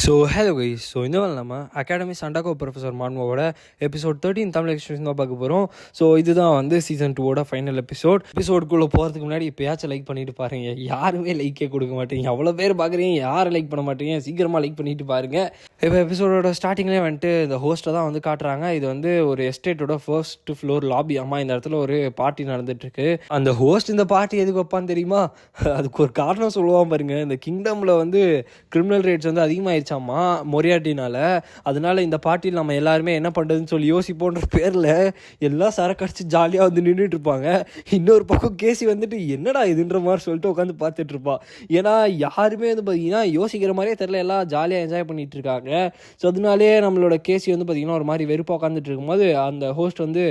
Hello guys. இந்த வேலை நம்ம அகாடமி சண்டாகோ ப்ரொஃபஸர் மான்மோவோட எபிசோட் 13 தமிழ் எக்ஸ்பிரஸ் தான் பார்க்க போகிறோம். இதுதான் வந்து சீசன் 2 ஃபைனல் எபிசோடுக்குள்ளே போகிறதுக்கு முன்னாடி இப்போயாச்சும் லைக் பண்ணிட்டு பாருங்க. யாருமே லைக்கே கொடுக்க மாட்டீங்க. அவ்வளோ பேர் பார்க்குறீங்க, யாரும் லைக் பண்ண மாட்டீங்க. சீக்கிரமாக லைக் பண்ணிட்டு பாருங்க. இப்போ எபிசோடோட ஸ்டார்டிங்லேயே வந்துட்டு இந்த ஹோஸ்ட்டை தான் வந்து காட்டுறாங்க. இது வந்து ஒரு எஸ்டேட்டோட ஃபர்ஸ்ட் ஃப்ளோர் லாபி. அம்மா இந்த இடத்துல ஒரு பார்ட்டி நடந்துட்டுருக்கு. அந்த ஹோஸ்ட் இந்த பார்ட்டி எதுக்கு வைப்பான்னு தெரியுமா? அதுக்கு ஒரு காரணம் சொல்லுவான் பாருங்க. இந்த கிங்டமில் வந்து கிரிமினல் ரேட்ஸ் வந்து அதிகமாக ஆயிடுச்சாமா மொரியாட்டினால. அதனால இந்த பார்ட்டியில் நம்ம எல்லாருமே என்ன பண்ணுறதுன்னு சொல்லி யோசிப்போன்ற பேரில் எல்லாம் சரக்கடிச்சு ஜாலியாக வந்து நின்றுட்டு இருப்பாங்க. இன்னொரு பக்கம் கேசி வந்துட்டு என்னடா இதுன்ற மாதிரி சொல்லிட்டு உட்காந்து பார்த்துட்டு இருப்பான். ஏன்னா யாருமே வந்து பார்த்தீங்கன்னா யோசிக்கிற மாதிரியே தெரியல, எல்லாம் ஜாலியாக என்ஜாய் பண்ணிட்டு இருக்காங்க. அதனாலே நம்மளோட கேசி வந்து பார்த்தீங்கன்னா ஒரு மாதிரி வெறுப்பாக உட்காந்துட்டு இருக்கும்போது அந்த ஹோஸ்ட் வந்து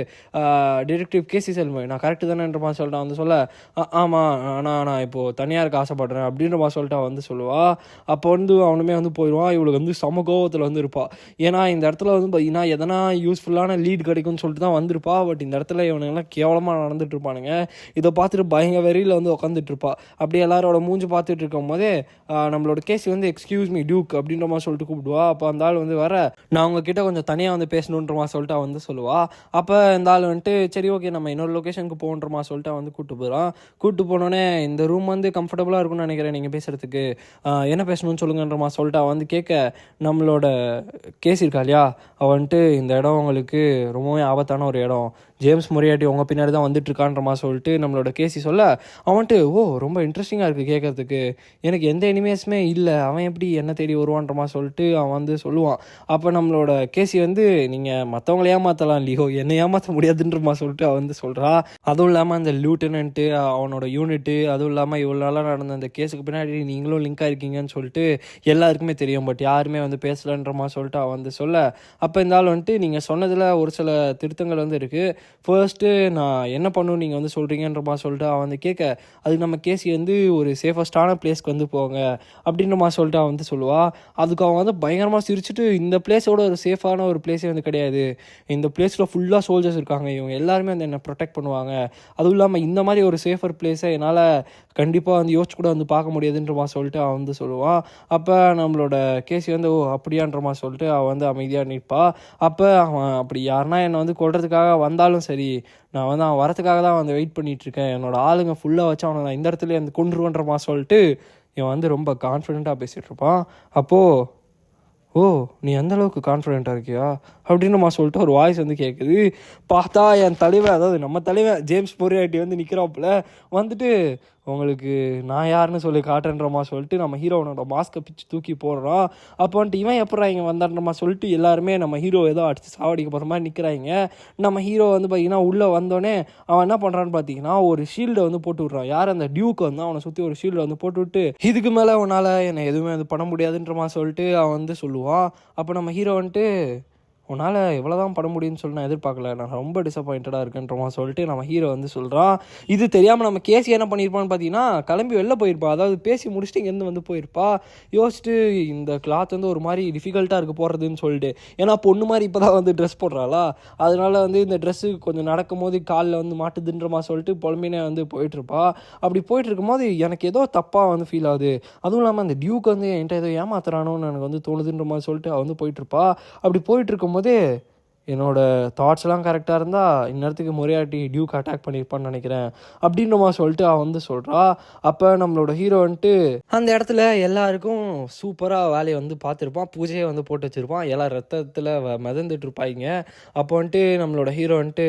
டிடெக்டிவ் கேசி செல்வன், நான் கரெக்டு தானேன்ற மாதிரி சொல்லிட்டான். வந்து சொல்ல ஆமாம், ஆனால் நான் இப்போது தனியாக இருக்க ஆசைப்படுறேன் அப்படின்ற மாதிரி சொல்லிட்டு வந்து சொல்லுவா. அப்போ வந்து அவனுமே வந்து போயிடுவான். இவளுக்கு வந்து சம கோவத்தில் வந்து இருப்பாள். ஏன்னா இந்த இடத்துல வந்து பார்த்தீங்கன்னா எதனா யூஸ்ஃபுல்லான லீட் கிடைக்கும்னு சொல்லிட்டு தான் வந்திருப்பா. பட் இந்த இடத்துல இவனுங்கெல்லாம் கேவலமாக நடந்துட்டு இருப்பானுங்க. இதை பார்த்துட்டு பயங்கர வெறியில் வந்து உட்காந்துட்டு இருப்பா. அப்படியே எல்லாரோட மூஞ்சி பார்த்துட்டு இருக்கும் போதே நம்மளோட கேசி வந்து எக்ஸ்கியூஸ் மீ டியூக் அப்படின்ற மாதிரி சொல்லிட்டு கூப்பிடுவா. அப்போ அந்த ஆள் வந்து வர நான் உங்ககிட்ட கொஞ்சம் தனியாக வந்து பேசணுன்ற மாதிரி சொல்லிட்டு வந்து சொல்லுவா. அப்போ இந்த ஆள் வந்துட்டு சரி ஓகே நம்ம இன்னொரு லொக்கேஷனுக்கு போகன்ற மாதிரி சொல்லிட்டு வந்து கூப்பிட்டு போகிறான். கூப்பிட்டு போனோடனே இந்த ரூம் வந்து கம்ஃபர்டபுளாக இருக்கும்னு நினைக்கிறேன் நீங்கள் பேசுகிறதுக்கு, என்ன பேசணும்னு சொல்லுங்கன்ற மாதிரி சொல்லிட்டு வந்து கேட்க நம்மளோட கேஸ் இருக்கா இல்லையா, அவன் வந்துட்டு இந்த இடம் உங்களுக்கு ரொம்பவே ஆபத்தான ஒரு இடம், ஜேம்ஸ் மொரியாட்டி உங்கள் பின்னாடி தான் வந்துட்டுருக்கான்ற மாதிரி சொல்லிட்டு நம்மளோட கேசி சொல்ல அவன்ட்டு ஓ ரொம்ப இன்ட்ரெஸ்டிங்காக இருக்குது கேட்குறதுக்கு, எனக்கு எந்த எனிமேஸுமே இல்லை, அவன் எப்படி என்ன தேடி வருவான்ற மாதிரி சொல்லிட்டு அவன் வந்து சொல்லுவான். அப்போ நம்மளோட கேசி வந்து நீங்கள் மற்றவங்கள ஏமாற்றலாம் இல்லையோ, என்னை ஏமாற்ற முடியாதுன்ற மாதிரி சொல்லிட்டு அவன் வந்து சொல்கிறா. அதுவும் இல்லாமல் அந்த லூட்டனன்ட்டு அவனோட யூனிட்டு, அதுவும் இல்லாமல் இவ்வளோ நாளாக நடந்த அந்த கேஸுக்கு பின்னாடி நீங்களும் லிங்காக இருக்கீங்கன்னு சொல்லிட்டு எல்லாருக்குமே தெரியும். பட் யாருமே வந்து பேசலன்ற மாதிரி சொல்லிட்டு அவன் வந்து சொல்ல அப்போ இந்த ஆள் வந்துட்டு நீங்கள் சொன்னதில் ஒரு சில திருத்தங்கள் வந்து இருக்குது, ஃபர்ஸ்ட்டு நான் என்ன பண்ணணும் நீங்கள் வந்து சொல்கிறீங்கன்ற மாதிரி சொல்லிட்டு அவன் வந்து கேட்க அதுக்கு நம்ம கேசி வந்து ஒரு சேஃபஸ்டான பிளேஸ்க்கு வந்து போங்க அப்படின்ற மாதிரி சொல்லிட்டு அவன் வந்து சொல்லுவாள். அதுக்கு அவன் வந்து பயங்கரமாக சிரிச்சுட்டு இந்த பிளேஸோட ஒரு சேஃபான ஒரு பிளேஸே வந்து கிடையாது, இந்த பிளேஸில் ஃபுல்லாக சோல்ஜர்ஸ் இருக்காங்க, இவங்க எல்லாருமே வந்து என்னை ப்ரொடெக்ட் பண்ணுவாங்க, அதுவும் இல்லாமல் இந்த மாதிரி ஒரு சேஃபர் பிளேஸை என்னால் கண்டிப்பாக வந்து யோசிச்சு கூட வந்து பார்க்க முடியாதுன்ற மாதிரி சொல்லிட்டு அவன் வந்து சொல்லுவான். அப்போ நம்மளோட கேசி வந்து ஓ அப்படியான்ற மாதிரி சொல்லிட்டு அவன் வந்து அமைதியாக நிற்பா. அப்போ அவன் அப்படி யாருன்னா என்னை வந்து கொள்றதுக்காக வந்தாலும் சரி, நான் வந்து அவன் வரத்துக்காக தான் வந்து வெயிட் பண்ணிகிட்ருக்கேன், என்னோடய ஆளுங்க ஃபுல்லாக வச்சு அவனை நான் இந்த இடத்துல வந்து கொண்டுருவன்ற மாதிரி சொல்லிட்டு இவன் வந்து ரொம்ப கான்ஃபிடெண்ட்டாக பேசிகிட்டு இருப்பான். அப்போது ஓ நீ எந்த அளவுக்கு கான்ஃபிடென்ட்டாக இருக்கியா அப்படின்னு சொல்லிட்டு ஒரு வாய்ஸ் வந்து கேட்குது. பார்த்தா என் தலைவன், அதாவது நம்ம தலைவன் ஜேம்ஸ் மொரியாட்டி வந்து நிற்கிறாப்புல. வந்துட்டு உங்களுக்கு நான் யாருன்னு சொல்லி காட்டுன்றமா சொல்லிட்டு நம்ம ஹீரோனோட மாஸ்கை பிச்சு தூக்கி போடுறான். அப்போ வந்துட்டு இவன் எப்படா இங்கே வந்தான்றமா சொல்லிட்டு எல்லாருமே நம்ம ஹீரோ ஏதோ அடித்து சாவடிக்க போகிற மாதிரி நிற்கிறாங்க. நம்ம ஹீரோ வந்து பார்த்திங்கன்னா உள்ளே வந்தோடனே அவன் என்ன பண்ணுறான்னு பார்த்தீங்கன்னா ஒரு ஷீல்டை வந்து போட்டு விட்றான். யார் அந்த டியூக்கு வந்து அவனை சுற்றி ஒரு ஷீல்டை வந்து போட்டு விட்டு இதுக்கு மேலே அவனால் என்னை எதுவுமே வந்து பண்ண முடியாதுன்றமா சொல்லிட்டு அவன் வந்து சொல்லுவான். அப்போ நம்ம ஹீரோ வந்துட்டு உன்னால் எவ்வளோ தான் பட முடியும்னு சொல்லி நான் எதிர்பார்க்கல, நான் ரொம்ப டிசப்பாயிண்டடாக இருக்கேன்றமா சொல்லிட்டு நம்ம ஹீரோ வந்து சொல்கிறான். இது தெரியாமல் நம்ம கேசி என்ன பண்ணியிருப்பான்னு பார்த்தீங்கன்னா கிளம்பி வெளில போயிருப்பா. அதாவது பேசி முடிச்சுட்டு இங்கேருந்து வந்து போயிருப்பா. யோசிச்சுட்டு இந்த கிளாத் வந்து ஒரு மாதிரி டிஃபிகல்ட்டாக இருக்குது போடுறதுன்னு சொல்லிட்டு, ஏன்னா பொண்ணு மாதிரி இப்போ தான் வந்து ட்ரெஸ் போடுறாளா, அதனால வந்து இந்த ட்ரெஸ்ஸு கொஞ்சம் நடக்கும் போது காலில் வந்து மாட்டுதுன்றமா சொல்லிட்டு புலம்பினே வந்து போயிட்டுருப்பா. அப்படி போயிட்டு இருக்கும்போது எனக்கு ஏதோ தப்பாக வந்து ஃபீல் ஆகுது, அதுவும் இல்லாமல் அந்த டியூக் வந்து என்கிட்ட ஏதோ ஏமாத்துறானோன்னு எனக்கு வந்து தோணுதுன்ற மாதிரி சொல்லிட்டு அவள் வந்து போயிட்டுருப்பா. அப்படி போயிட்டு இருக்கும்போது என்னோடய தாட்ஸ்லாம் கரெக்டாக இருந்தால் இந்நேரத்துக்கு மொரியாட்டி டியூக் அட்டாக் பண்ணியிருப்பான்னு நினைக்கிறேன் அப்படின்ற மாதிரி சொல்லிட்டு அவன் வந்து சொல்கிறா. அப்போ நம்மளோட ஹீரோ வந்துட்டு அந்த இடத்துல எல்லாருக்கும் சூப்பராக வேலையை வந்து பார்த்துருப்பான், பூஜையை வந்து போட்டு வச்சுருப்பான், எல்லாம் ரத்தத்தில் மிதந்துட்டு இருப்பாங்க. அப்போ வந்துட்டு நம்மளோட ஹீரோ வந்துட்டு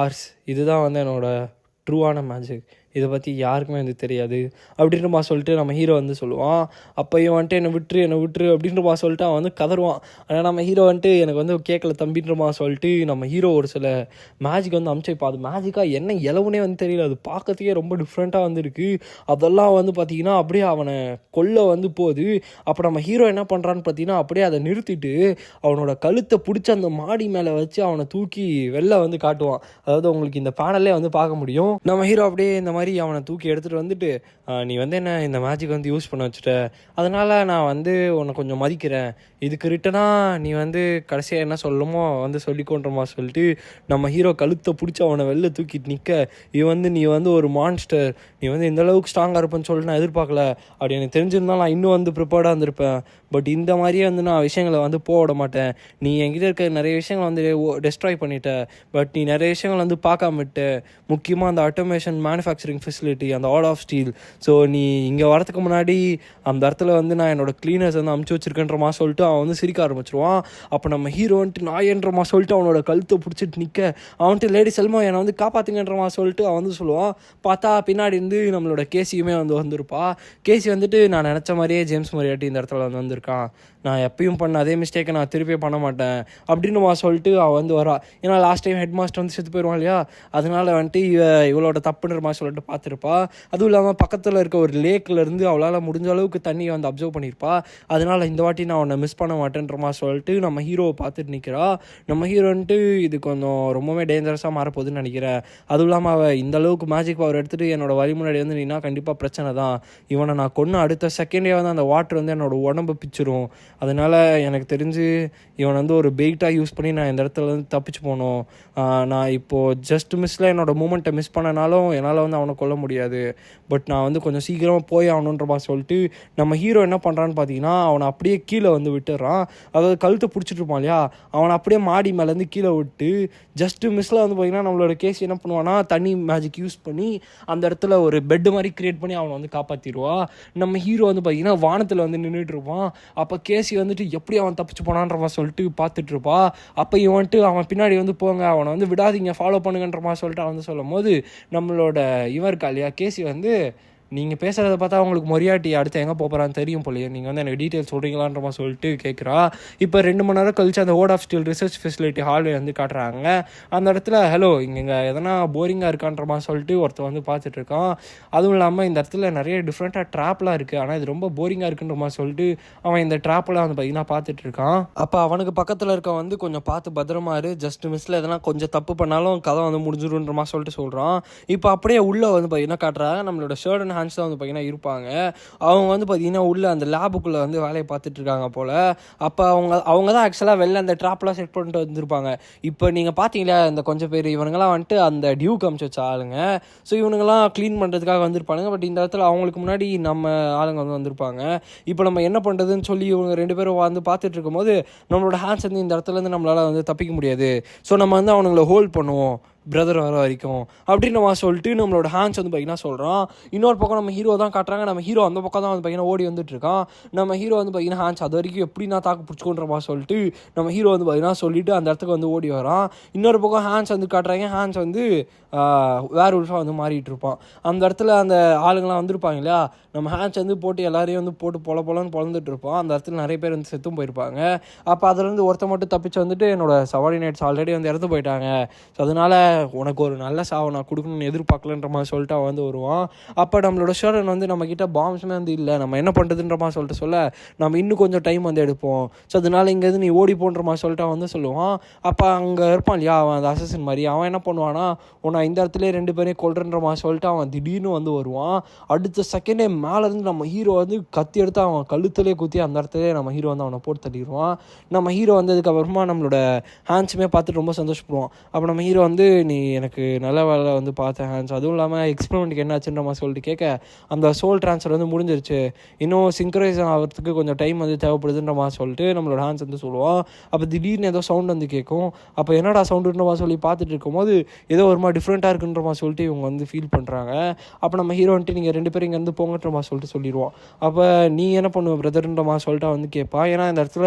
ஆர்ஸ் இதுதான் வந்து என்னோடய ட்ரூவான மேஜிக், இதை பற்றி யாருக்குமே வந்து தெரியாது அப்படின்ற மாதிரி சொல்லிட்டு நம்ம ஹீரோ வந்து சொல்லுவான். அப்போயும் வந்துட்டு என்னை விட்டுரு அப்படின்ற மாதிரி சொல்லிட்டு அவன் வந்து கதருவான். ஆனால் நம்ம ஹீரோ வந்துட்டு எனக்கு வந்து கேட்கல தம்பின்ற மாதிரி சொல்லிட்டு நம்ம ஹீரோ ஒரு சில மேஜிக் வந்து அமுச்சிருப்பான். அது மேஜிக்காக என்ன இலவுனே வந்து தெரியல, அது பார்க்கறதுக்கே ரொம்ப டிஃப்ரெண்ட்டாக வந்து இருக்குது. அதெல்லாம் வந்து பார்த்திங்கன்னா அப்படியே அவனை கொல்ல வந்து போகுது. அப்போ நம்ம ஹீரோ என்ன பண்ணுறான்னு பார்த்தீங்கன்னா அப்படியே அதை நிறுத்திட்டு அவனோட கழுத்தை பிடிச்சி அந்த மாடி மேலே வச்சு அவனை தூக்கி வெளில வந்து காட்டுவான். அதாவது உங்களுக்கு இந்த பேனல்லே வந்து பார்க்க முடியும். நம்ம ஹீரோ அப்படியே இந்த மாதிரி அவனை தூக்கி எடுத்துகிட்டு வந்துட்டு நீ வந்து என்ன இந்த மேஜிக் வந்து யூஸ் பண்ண வச்சுட்ட, அதனால் நான் வந்து உன்னை கொஞ்சம் மதிக்கிறேன், இதுக்கு ரிட்டனாக நீ வந்து கடைசியாக என்ன சொல்லணுமோ வந்து சொல்லிக்கோன்றமா சொல்லிட்டு நம்ம ஹீரோ கழுத்தை பிடிச்சி அவனை வெளில தூக்கிட்டு நிற்க நீ வந்து ஒரு மான்ஸ்டர், நீ வந்து இந்த அளவுக்கு ஸ்ட்ராங்காக இருப்பேன்னு சொல்லிட்டு நான் எதிர்பார்க்கல, அப்படி எனக்கு தெரிஞ்சிருந்தால் நான் இன்னும் வந்து ப்ரிப்பேர்டாக இருந்திருப்பேன், பட் இந்த மாதிரியே வந்து நான் விஷயங்களை வந்து போக விட மாட்டேன். நீ என்கிட்ட இருக்க நிறைய விஷயங்கள் வந்து டெஸ்ட்ராய் பண்ணிட்ட, பட் நீ நிறைய விஷயங்கள் வந்து பார்க்காம விட்டு, முக்கியமாக அந்த ஆட்டோமேஷன் மேனுஃபேக்சரிங் ஃபெசிலிட்டி, அந்த ஆல் ஆஃப் ஸ்டீல். ஸோ நீ இங்கே வரதுக்கு முன்னாடி அந்த இடத்துல வந்து நான் என்னோட க்ளீனர்ஸ் வந்து அமுச்சு வச்சிருக்கேன்றமா சொல்லிட்டு அவன் வந்து சிரிக்க ஆரம்பிச்சிருவான். அப்போ நம்ம ஹீரோ வந்துட்டு நாயன்றமா சொல்லிட்டு அவனோட கழுத்தை பிடிச்சிட்டு நிற்க, அவன்ட்டு லேடி செல்மா என்னை வந்து காப்பாற்றுங்கன்றமா சொல்லிட்டு அவன் வந்து சொல்லுவான். பார்த்தா பின்னாடி இருந்து நம்மளோட கேசியுமே வந்து வந்திருப்பா. கேசி வந்துட்டு நான் நினச்ச மாதிரியே ஜேம்ஸ் மரியாட்டி இந்த இடத்துல வந்து வந்திருக்கான், நான் எப்பயும் பண்ண அதே மிஸ்டேக்கை நான் திருப்பி பண்ண மாட்டேன் அப்படின்னு சொல்லிட்டு அவள் வந்து வரா. ஏன்னா லாஸ்ட் டைம் ஹெட் மாஸ்டர் வந்து செத்து போயிடுவான் இல்லையா, அதனால வந்துட்டு இவளோட தப்புன்ற மாதிரி சொல்லிட்டு பார்த்துருப்பா. அதுவும் இல்லாமல் பக்கத்தில் இருக்க ஒரு லேக்லேருந்து அவளால் முடிஞ்ச அளவுக்கு தண்ணியை வந்து அப்சர்வ் பண்ணியிருப்பா. அதனால் இந்த வாட்டி நான் உன்னை மிஸ் பண்ண மாட்டேன்ற மாதிரி சொல்லிட்டு நம்ம ஹீரோவை பார்த்துட்டு நிற்கிறா. நம்ம ஹீரோ வந்துட்டு இது கொஞ்சம் ரொம்பவே டேஞ்சரஸாக மாறப்போகுதுன்னு நினைக்கிறேன். அதுவும் இல்லாமல் அவள் இந்த அளவுக்கு மேஜிக் பவர் எடுத்துகிட்டு என்னோட வழி முன்னாடி வந்து நீனா கண்டிப்பாக பிரச்சனை தான். இவனை நான் கொன்று அடுத்த செகண்டே வந்து அந்த வாட்டர் வந்து என்னோட உடம்பு பிச்சிரும். அதனால் எனக்கு தெரிஞ்சு இவன் வந்து ஒரு பெயிட்டாக யூஸ் பண்ணி நான் இந்த இடத்துல வந்து தப்பிச்சு போகணும். நான் இப்போது ஜஸ்ட் மிஸ்ஸில் என்னோடய மூமெண்ட்டை மிஸ் பண்ணனாலும் என்னால் வந்து அவனை கொல்ல முடியாது. பட் நான் வந்து கொஞ்சம் சீக்கிரமாக போய் ஆகணுன்ற மாதிரி சொல்லிட்டு நம்ம ஹீரோ என்ன பண்ணுறான்னு பார்த்தீங்கன்னா, அவனை அப்படியே கீழே வந்து விட்டுறான். அதாவது கழுத்தை பிடிச்சிட்டு இருப்பான் இல்லையா, அவனை அப்படியே மாடி மேலேருந்து கீழே விட்டு ஜஸ்ட்டு மிஸ்ஸில் வந்து பார்த்திங்கன்னா நம்மளோட கேஸ் என்ன பண்ணுவான்னா, தண்ணி மேஜிக் யூஸ் பண்ணி அந்த இடத்துல ஒரு பெட்டு மாதிரி க்ரியேட் பண்ணி அவனை வந்து காப்பாற்றிடுவா. நம்ம ஹீரோ வந்து பார்த்திங்கன்னா வானத்தில் வந்து நின்றுட்டு இருப்பான். அப்போ கேசி வந்துட்டு எப்படி அவன் தப்பிச்சு போனான்ற மாதிரி சொல்லிட்டு பார்த்துட்டு இருப்பா. அப்போ இவன் வந்துட்டு அவன் பின்னாடி வந்து போங்க, அவனை வந்து விடாதீங்க, ஃபாலோ பண்ணுங்கன்ற மாதிரி சொல்லிட்டு அவன் வந்து சொல்லும் போது நம்மளோட இவன் இருக்கா இல்லையா கேசி வந்து, நீங்கள் பேசுகிறத பார்த்தா உங்களுக்கு மொரியாட்டி அடுத்து எங்கே போகிறான்னு தெரியும் போலையே, நீங்கள் வந்து எனக்கு டீட்டெயில் சொல்கிறீங்களான்ற மாதிரி சொல்லிட்டு கேட்குறா. இப்போ 2 மணி நேரம் கழிச்சு அந்த ode of steel research facility hallway வந்து காட்டுறாங்க. அந்த இடத்துல ஹலோ இங்கே எதனா போரிங்காக இருக்கான்ற மாதிரி சொல்லிட்டு ஒருத்தர் வந்து பார்த்துட்டு இருக்கான். அதுவும் இல்லாமல் இந்த இடத்துல நிறைய டிஃப்ரெண்ட்டாக ட்ராப்லாம் இருக்குது, ஆனால் இது ரொம்ப போரிங்காக இருக்குன்ற மாதிரி சொல்லிட்டு அவன் இந்த ட்ராப்லாம் வந்து பார்த்திங்கன்னா பார்த்துட்டு இருக்கான். அப்போ அவனுக்கு பக்கத்தில் இருக்க வந்து கொஞ்சம் பார்த்து பத்திரமா இரு, ஜஸ்ட் மிஸ்ஸில் எதனா கொஞ்சம் தப்பு பண்ணாலும் கதை வந்து முடிஞ்சிடுன்ற மாதிரி சொல்லிட்டு சொல்கிறான். இப்போ அப்படியே உள்ளே வந்து பார்த்திங்கன்னா காட்டுறாங்க நம்மளோட ஷர்ட் அண்ட் ஹேண்ட்ஸ் தான் வந்து பார்த்திங்கன்னா இருப்பாங்க. அவங்க வந்து பார்த்திங்கன்னா உள்ளே அந்த லேபுக்குள்ளே வந்து வேலையை பார்த்துட்டு இருக்காங்க போல். அப்போ அவங்க தான் ஆக்சுவலாக வெளில அந்த ட்ராப்லாம் செட் பண்ணிட்டு வந்துருப்பாங்க. இப்போ நீங்கள் பார்த்தீங்களா இந்த கொஞ்சம் பேர் இவனுங்களாம் வந்துட்டு அந்த டியூக் அமிச்சு வச்ச ஆளுங்க. ஸோ இவனுங்கெல்லாம் க்ளீன் பண்ணுறதுக்காக வந்திருப்பானுங்க. பட் இந்த இடத்துல அவங்களுக்கு முன்னாடி நம்ம ஆளுங்க வந்து வந்திருப்பாங்க. இப்போ நம்ம என்ன பண்ணுறதுன்னு சொல்லி இவங்க 2 பேரும் வந்து பார்த்துட்டு இருக்கும்போது நம்மளோட ஹேண்ட்ஸ் வந்து இந்த இடத்துலேருந்து நம்மளால் வந்து தப்பிக்க முடியாது. ஸோ நம்ம வந்து அவனுங்களை ஹோல்ட் பண்ணுவோம் பிரதர் வர வரைக்கும் அப்படின்னு நம்ம சொல்லிட்டு நம்மளோட ஹேண்ட்ஸ் வந்து பார்த்திங்கன்னா சொல்கிறோம். இன்னொரு பக்கம் நம்ம ஹீரோ தான் காட்டுறாங்க. நம்ம ஹீரோ அந்த பக்கம் தான் வந்து பார்த்திங்கன்னா ஓடி வந்துட்டு இருக்கான். நம்ம ஹீரோ வந்து பார்த்திங்கன்னா ஹேண்ட்ஸ் அது வரைக்கும் எப்படி நான் தாக்கு பிடிச்சிக்கோன்ற மாதிரி சொல்லிட்டு நம்ம ஹீரோ வந்து பார்த்திங்கன்னா சொல்லிட்டு அந்த இடத்துக்கு வந்து ஓடி வரான். இன்னொரு பக்கம் ஹேண்ட்ஸ் வந்து காட்டுறாங்க. ஹேண்ட்ஸ் வந்து வேர் உல்ஃபாக வந்து மாறிட்டு இருப்பான். அந்த இடத்துல அந்த ஆளுங்களாம் வந்திருப்பாங்க இல்லையா, நம்ம ஹேண்ட்ஸ் வந்து போட்டு எல்லாரையும் வந்து போட்டு பொலன்னு பொழந்துட்டு இருப்போம். அந்த இடத்துல நிறைய பேர் வந்து செத்தும் போயிருப்பாங்க. அப்போ அதுலேருந்து ஒருத்த மட்டும் தப்பிச்சு வந்துட்டு என்னோட சபார்டினேட்ஸ் ஆல்ரெடி வந்து இறந்து போயிட்டாங்க, ஸோ அதனால் உனக்கு ஒரு நல்ல சாவை நான் கொடுக்கணும்னு எதிர்பார்க்கலன்ற மாதிரி சொல்லிட்டு அவன் வந்து வருவான். அப்போ நம்மளோட ஷோரன் வந்து நம்மக்கிட்ட பாம்ஸுமே வந்து இல்லை, நம்ம என்ன பண்ணுறதுன்ற மாதிரி சொல்லிட்டு சொல்ல நம்ம இன்னும் கொஞ்சம் டைம் வந்து எடுப்போம், ஸோ அதனால் இங்கேருந்து நீ ஓடி போன்ற மாதிரி சொல்லிட்டு அவன் வந்து சொல்லுவான். அப்போ அங்கே இருப்பான் இல்லையா அவன் அந்த அசசின் மாதிரி, அவன் என்ன பண்ணுவான்னா உன்னை இந்த இடத்துல 2 பேரையும் கொல்றன்ற மாதிரி சொல்லிட்டு அவன் திடீர்னு வந்து வருவான். அடுத்த செகண்டே மேலேருந்து நம்ம ஹீரோ வந்து கத்தி எடுத்து அவன் கழுத்துலேயே குத்தி அந்த இடத்துல நம்ம ஹீரோ வந்து அவனை போட்டு தள்ளிடுவான். நம்ம ஹீரோ வந்ததுக்கப்புறமா நம்மளோட ஹேண்ட்ஸுமே பார்த்துட்டு ரொம்ப சந்தோஷப்படுவான். அப்போ நம்ம ஹீரோ வந்து நீ எனக்கு நல்ல வேலை வந்து பார்த்தேன் ஹேண்ட்ஸ், அதுவும் இல்லாமல் எக்ஸ்பெரிமெண்ட்டுக்கு என்ன ஆச்சுன்ற மாதிரி சொல்லிட்டு கேட்க அந்த சோல் ட்ரான்ஸ்ஃபர் வந்து முடிஞ்சிருச்சு, இன்னும் சிங்க்ரைஸ் ஆகிறதுக்கு கொஞ்சம் டைம் வந்து தேவைப்படுதுன்ற மாதிரி சொல்லிட்டு நம்மளோட ஹேண்ட்ஸ் வந்து சொல்லுவான். அப்போ திடீர்னு ஏதோ சவுண்ட் வந்து கேட்கும். அப்போ என்னடா சவுண்டுன்ற மாதிரி சொல்லி பார்த்துட்டு இருக்கும்போது ஏதோ ஒரு மாதிரி டிஃப்ரெண்ட்டாக இருக்குன்ற மாதிரி சொல்லிட்டு இவங்க வந்து ஃபீல் பண்ணுறாங்க. அப்போ நம்ம ஹீரோ வந்துட்டு நீங்கள் 2 பேரும் இங்கேருந்து போங்கன்ற மாதிரி சொல்லிட்டு சொல்லிடுவோம். அப்போ நீ என்ன பண்ணுவ பிரதர்ன்ற மாதிரி சொல்லிட்டு வந்து கேட்பான். ஏன்னா இந்த இடத்துல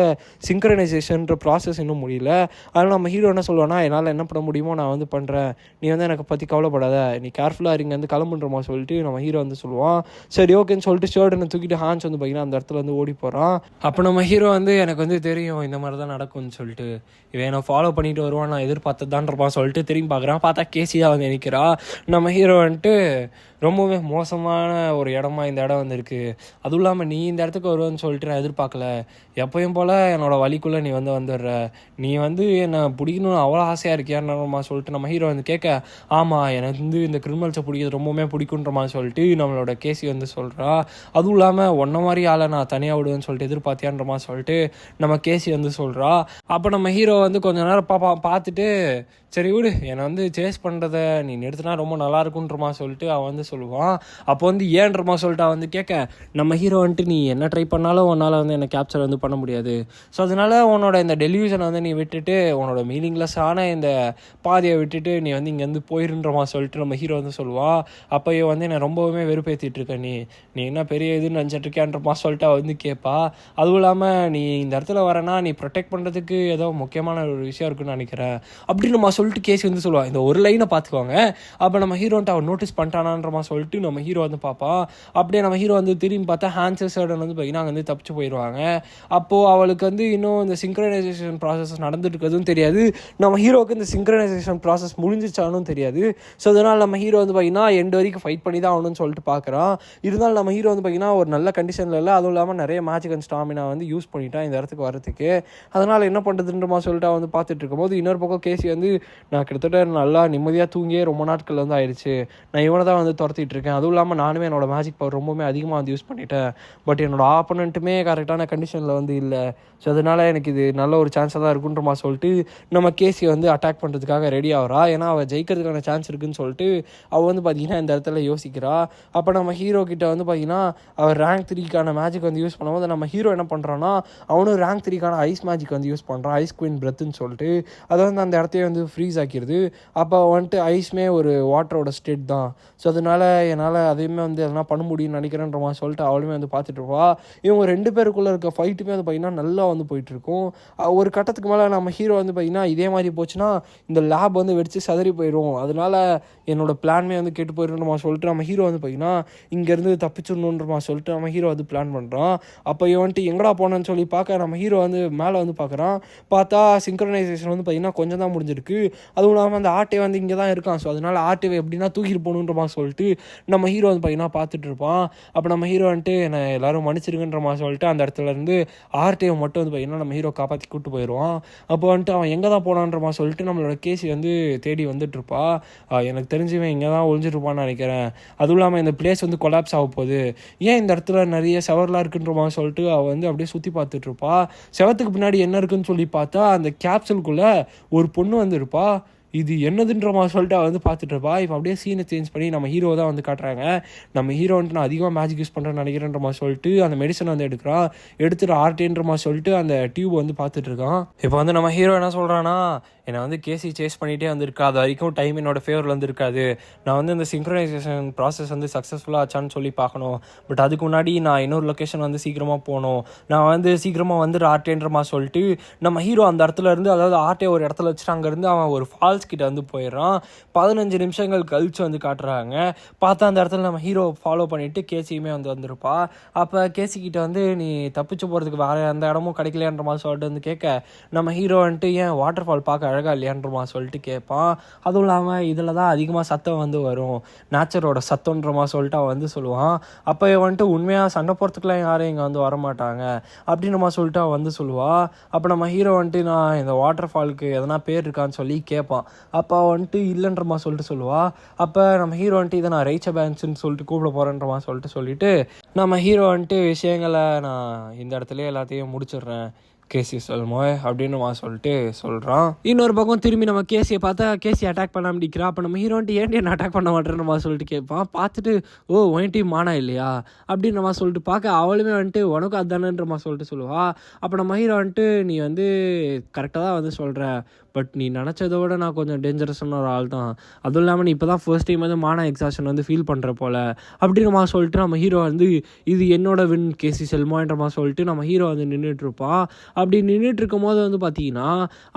சிங்க்ரனைசேஷன்ற ப்ராசஸ் இன்னும் முடியல. அதனால் நம்ம ஹீரோ என்ன சொல்லுவான்னா என்னால் என்ன பண்ண முடியுமோ நான் வந்து பண்ணுறேன், நீ வந்து எனக்கு பற்றி கவலைப்படாத, நீ கேர்ஃபுல்லாக இருங்க வந்து கிளம்புன்ற மாதிரி சொல்லிட்டு நம்ம ஹீரோ வந்து சொல்லுவான். சரி ஓகேன்னு சொல்லிட்டு ஷர்ட்டை தூக்கிட்டு ஹேண்ட்ஸ் வந்து பார்த்திங்கன்னா அந்த இடத்துல வந்து ஓடி போகிறான். அப்போ நம்ம ஹீரோ வந்து எனக்கு வந்து தெரியும் இந்த மாதிரி தான் நடக்கும்னு சொல்லிட்டு இவன் என்னை ஃபாலோ பண்ணிட்டு வருவான், நான் எதிர்பார்த்ததான்றப்பான் சொல்லிட்டு திரும்பி பார்க்குறான். பார்த்தா கேசியாக வந்து நிற்கிறா. நம்ம ஹீரோ வந்துட்டு ரொம்பவே மோசமான ஒரு இடமா இந்த இடம் வந்து இருக்குது, அதுவும் இல்லாமல் நீ இந்த இடத்துக்கு வருவேன்னு சொல்லிட்டு நான் எதிர்பார்க்கல, எப்பயும் போல் என்னோடய வழிக்குள்ளே நீ வந்து வந்துடுற, நீ வந்து என்னை பிடிக்கணும்னு அவ்வளோ ஆசையாக இருக்கியான்னு சொல்லிட்டு நம்ம ஹீரோ வந்து கேட்க, ஆமாம் எனக்கு வந்து இந்த கிரிமினல்ஸை பிடிக்கிறது ரொம்பவுமே பிடிக்குன்ற மாதிரி சொல்லிட்டு நம்மளோட கேசி வந்து சொல்கிறா. அதுவும் இல்லாமல் ஒன்றை மாதிரி ஆளை நான் தனியாக விடுவேன்னு சொல்லிட்டு எதிர்பார்த்தியான்ற மாதிரி சொல்லிட்டு நம்ம கேசி வந்து சொல்கிறா. அப்போ நம்ம ஹீரோ வந்து கொஞ்ச நேரம் பார்த்துட்டு, சரி விடு, என்னை வந்து சேஸ் பண்ணுறத நீ நிறுத்தினா ரொம்ப நல்லா இருக்குன்றமா சொல்லிட்டு அவன் வந்து சொல்லுவான். அப்போ வந்து ஏன்றமா சொல்லிட்டு அவன் வந்து கேட்க, நம்ம ஹீரோ வந்துட்டு நீ என்ன ட்ரை பண்ணாலும் உன்னால் வந்து என்னை கேப்சர் வந்து பண்ண முடியாது. ஸோ அதனால் உன்னோட இந்த டெலிவிஷனை வந்து நீ விட்டுட்டு உன்னோட மீனிங்லெஸ்ஸான இந்த பாதையை விட்டுட்டு நீ வந்து இங்கேருந்து போயிருன்றமா சொல்லிட்டு நம்ம ஹீரோ வந்து சொல்லுவான். அப்போ வந்து என்னை ரொம்பவுமே வெறுப்பேற்றிட்டு இருக்க, நீ என்ன பெரிய இதுன்னு நினச்சிட்டு இருக்கியான்றமா சொல்லிட்டு அவள் வந்து கேட்பா. அதுவும் இல்லாமல் நீ இந்த இடத்துல வரேன்னா நீ ப்ரொடெக்ட் பண்ணுறதுக்கு ஏதோ முக்கியமான ஒரு விஷயம் இருக்குன்னு நினைக்கிறேன் அப்படின்னு நம்ம சொல்லிட்டு கேஸ் வந்து சொல்லுவாள். இந்த ஒரு லைனை பார்த்துக்கோங்க. அப்போ நம்ம ஹீரோன்ட்டு அவன் நோட்டீஸ் பண்ணிட்டானான்றமா சொல்லிட்டு நம்ம ஹீரோ வந்து பார்ப்பான். அப்படியே நம்ம ஹீரோ வந்து திரும்பி பார்த்தா ஹான்சஸ் வந்து பார்த்தீங்கன்னா அங்கே வந்து தப்பிச்சு போயிடுவாங்க. அப்போது அவளுக்கு வந்து இன்னும் இந்த சிங்க்ரனைசேஷன் ப்ராசஸ் நடந்துட்டு இருக்கிறதும் தெரியாது, நம்ம ஹீரோவுக்கு இந்த சிங்க்ரனைசேஷன் ப்ராசஸ் முடிஞ்சிச்சானும் தெரியாது. ஸோ அதனால் நம்ம ஹீரோ வந்து பார்த்தீங்கன்னா எண்டு வரைக்கும் ஃபைட் பண்ணி தான் ஆகணும்னு சொல்லிட்டு பார்க்குறான். இருந்தாலும் நம்ம ஹீரோ வந்து பார்த்தீங்கன்னா ஒரு நல்ல கண்டிஷனில் இல்லை, அதுவும் இல்லாமல் நிறைய மேஜிக் அண்ட் ஸ்டாமினா வந்து யூஸ் பண்ணிட்டான் இந்த இடத்துக்கு வரதுக்கு. அதனால் என்ன பண்ணுறதுன்றமா சொல்லிட்டு அவன் வந்து பார்த்துட்டு இருக்கும்போது இன்னொரு பக்கம் கேசி வந்து, நான் கிட்டத்தட்ட நல்லா நிம்மதியாக தூங்கியே ரொம்ப நாட்கள் வந்து ஆயிடுச்சு, நான் இவனை தான் வந்து துரத்திட்டு இருக்கேன், அதுவும் இல்லாமல் நானுமே என்னோட மேஜிக் பவர் ரொம்பவுமே அதிகமாக வந்து யூஸ் பண்ணிட்டேன், பட் என்னோட ஆப்போனண்ட்டுமே கரெக்டான கண்டிஷனில் வந்து இல்லை, ஸோ அதனால் எனக்கு இது நல்ல ஒரு சான்ஸாக தான் இருக்குன்றமா சொல்லிட்டு நம்ம கேசியை வந்து அட்டாக் பண்ணுறதுக்காக ரெடி ஆகிறா. ஏன்னா அவள் ஜெயிக்கிறதுக்கான சான்ஸ் இருக்குதுன்னு சொல்லிட்டு அவள் வந்து பார்த்திங்கன்னா இந்த இடத்துல யோசிக்கிறா. அப்போ நம்ம ஹீரோ கிட்ட வந்து பார்த்திங்கன்னா அவர் ரேங்க் 3க்கான மேஜிக் வந்து யூஸ் பண்ணும்போது நம்ம ஹீரோ என்ன பண்ணுறான்னா அவனும் ரேங்க் 3க்கான ஐஸ் மேஜிக் வந்து யூஸ் பண்ணுறான், ஐஸ் குயின் பிரெத்துன்னு சொல்லிட்டு. அதை வந்து அந்த இடத்தையே வந்து ஃப்ரீஸ் ஆக்கிடுது. அப்போ வந்துட்டு ஐஸ்மே ஒரு வாட்டரோட ஸ்டேட் தான், ஸோ அதனால் என்னால் அதையுமே வந்து எதனா பண்ண முடியும்னு நினைக்கிறேன்ற மாதிரி சொல்லிட்டு அவளுமே வந்து பார்த்துட்டு இருப்பா. இவங்க 2 பேருக்குள்ளே இருக்க ஃபைட்டுமே வந்து பார்த்திங்கன்னா நல்லா வந்து போயிட்டுருக்கும். ஒரு கட்டத்துக்கு மேலே நம்ம ஹீரோ வந்து பார்த்திங்கன்னா இதே மாதிரி போச்சுன்னா இந்த லேப் வந்து வெடித்து சதறி போயிடும், அதனால் என்னோடய பிளான்மே வந்து கெட்டு போயிடும்ன்றமா சொல்லிட்டு நம்ம ஹீரோ வந்து பார்த்திங்கன்னா இங்கேருந்து தப்பிச்சிடணுன்றமா சொல்லிட்டு நம்ம ஹீரோ வந்து பிளான் பண்ணுறான். அப்போ இவன் வந்துட்டு எங்கடா போனேன்னு சொல்லி பார்க்க நம்ம ஹீரோ வந்து மேலே வந்து பார்க்குறான். பார்த்தா சிங்க்ரனைசேஷன் வந்து பார்த்திங்கன்னா கொஞ்சம் தான் முடிஞ்சிருக்கு, அதுவும் இல்லாமல் அந்த ஆர்டே வந்து இங்கே தான் இருக்கான், ஸோ அதனால் ஆர்டே எப்படின்னா தூக்கிட்டு போகணுன்றமா சொல்லிட்டு நம்ம ஹீரோ வந்து பார்த்திங்கன்னா பார்த்துட்டு இருப்பான். அப்போ நம்ம ஹீரோ வந்துட்டு என்னை எல்லோரும் மன்னிச்சிருங்கன்றமா சொல்லிட்டு அந்த இடத்துல இருந்து ஆர்டேவை மட்டும் வந்து பார்த்திங்கன்னா நம்ம ஹீரோ காப்பாற்றி கூப்பிட்டு போயிடுவான். அப்போ வந்துட்டு அவன் எங்கே தான் போனான்றமா சொல்லிட்டு நம்மளோட கேசி வந்து தேடி வந்துட்டுருப்பா. எனக்கு தெரிஞ்சுவேன் இங்கே தான் ஒழிஞ்சிருப்பான்னு நினைக்கிறேன், அதுவும் இல்லாமல் இந்த பிளேஸ் வந்து கொலாப்ஸ் ஆக போகுது, ஏன் இந்த இடத்துல நிறைய செவர்லாம் இருக்குன்றமா சொல்லிட்டு அவள் வந்து அப்படியே சுற்றி பார்த்துட்ருப்பா. செவத்துக்கு பின்னாடி என்ன இருக்குன்னு சொல்லி பார்த்தா அந்த கேப்சூலுக்குள்ளே ஒரு பொண்ணு வந்து இருப்பா. இது என்னதுன்ற மாதிரி சொல்லிட்டு அவள் வந்து பார்த்துட்டு இருப்பா. இப்போ அப்படியே சீனை சேஞ்ச் பண்ணி நம்ம ஹீரோ தான் வந்து காட்டுறாங்க. நம்ம ஹீரோ வந்துட்டு நான் அதிகமாக மேஜிக் யூஸ் பண்ணுறேன்னு நினைக்கிறேன்ற மாதிரி சொல்லிட்டு அந்த மெடிசனை வந்து எடுத்துகிட்டு ஆர்டேன்ற மாதிரி சொல்லிட்டு அந்த டியூப் வந்து பார்த்துட்டு இருக்கான். இப்போ வந்து நம்ம ஹீரோ என்ன சொல்கிறான்னா, என்னை வந்து கேசி சேஸ் பண்ணிகிட்டே வந்திருக்கா, அது வரைக்கும் டைம் என்னோட ஃபேவரில் வந்து இருக்காது, நான் வந்து இந்த சிங்க்ரனைசேஷன் ப்ராசஸ் வந்து சக்ஸஸ்ஃபுல்லாக ஆச்சான்னு சொல்லி பார்க்கணும், பட் அதுக்கு முன்னாடி நான் இன்னொரு லொக்கேஷன் வந்து சீக்கிரமாக போகணும், நான் வந்து சீக்கிரமாக வந்துட்டு ஆர்டேன்ற மாதிரி சொல்லிட்டு நம்ம ஹீரோ அந்த இடத்துல இருந்து, அதாவது ஆர்டே ஒரு இடத்துல வச்சுட்டு அங்கேருந்து அவன் ஒரு ஃபால்ஸ் கிட்ட வந்து போயிடுறான். 15 நிமிஷங்கள் கழிச்சு வந்து காட்டுறாங்க. பார்த்தா அந்த இடத்துல நம்ம ஹீரோ ஃபாலோ பண்ணிவிட்டு கேசியுமே வந்து வந்திருப்பா. அப்போ கேசி கிட்ட வந்து நீ தப்பிச்சு போகிறதுக்கு வேறு எந்த இடமும் கிடைக்கலையான்ற மாதிரி சொல்லிட்டு வந்து கேட்க, நம்ம ஹீரோ வந்துட்டு ஏன் வாட்டர் ஃபால் பார்க்க அழகாக இல்லையான்றமா சொல்லிட்டு கேட்பான். அதுவும் இல்லாமல் இதில் தான் அதிகமாக சத்தம் வந்து வரும், நேச்சரோட சத்தம்ன்றமா சொல்லிட்டு அவன் வந்து சொல்லுவான். அப்போ வந்துட்டு உண்மையாக சண்டை போகிறதுக்குலாம் யாரும் இங்கே வந்து வரமாட்டாங்க அப்படின்றமா சொல்லிட்டு அவன் வந்து சொல்லுவாள். அப்போ நம்ம ஹீரோ வந்துட்டு நான் இந்த வாட்டர் ஃபாலுக்கு எதனா பேர் இருக்கான்னு சொல்லி கேட்பான். அப்போ வந்துட்டு இல்லைன்றமா சொல்லிட்டு சொல்லுவாள். அப்போ நம்ம ஹீரோ வந்துட்டு இதை நான் ரைச்ச பேன்ஸ்ன்னு சொல்லிட்டு கூப்பிட போகிறேன்றமா சொல்லிட்டு நம்ம ஹீரோ வந்துட்டு விஷயங்களை நான் இந்த இடத்துல எல்லாத்தையும் முடிச்சிடுறேன் கேசி சொல்மோய் அப்படின்னு சொல்லிட்டு சொல்கிறான். இன்னொரு பக்கம் திரும்பி நம்ம கேசியை பார்த்தா கேசி அட்டாக் பண்ண முடிக்கிறா. அப்போ நம்ம ஹீரோ வந்துட்டு ஏன்டி என்ன அட்டாக் பண்ண மாட்டேன்னு சொல்லிட்டு கேட்பான். பார்த்துட்டு ஓ ஒன் டீம் மானா இல்லையா அப்படின்னு சொல்லிட்டு பார்க்க அவளுமே வந்துட்டு உனக்கும் அதுதானேன்ற சொல்லிட்டு சொல்லுவா. அப்போ நம்ம ஹீரோ வந்துட்டு நீ வந்து கரெக்டாக தான் வந்து சொல்கிற, பட் நீ நினச்சதை விட நான் கொஞ்சம் டேஞ்சரஸான ஒரு ஆள் தான், அதுவும் இல்லாமல் நீ இப்போ தான் ஃபர்ஸ்ட் டைம் வந்து மானா எக்ஸாஷன் வந்து ஃபீல் பண்ணுற போல் அப்படின்னு சொல்லிட்டு நம்ம ஹீரோ வந்து இது என்னோட வின் கேசி செல்மான்ற சொல்லிட்டு நம்ம ஹீரோ வந்து நின்றுட்டுருப்பான். அப்படி நின்றுட்டு இருக்கும் போது வந்து பார்த்தீங்கன்னா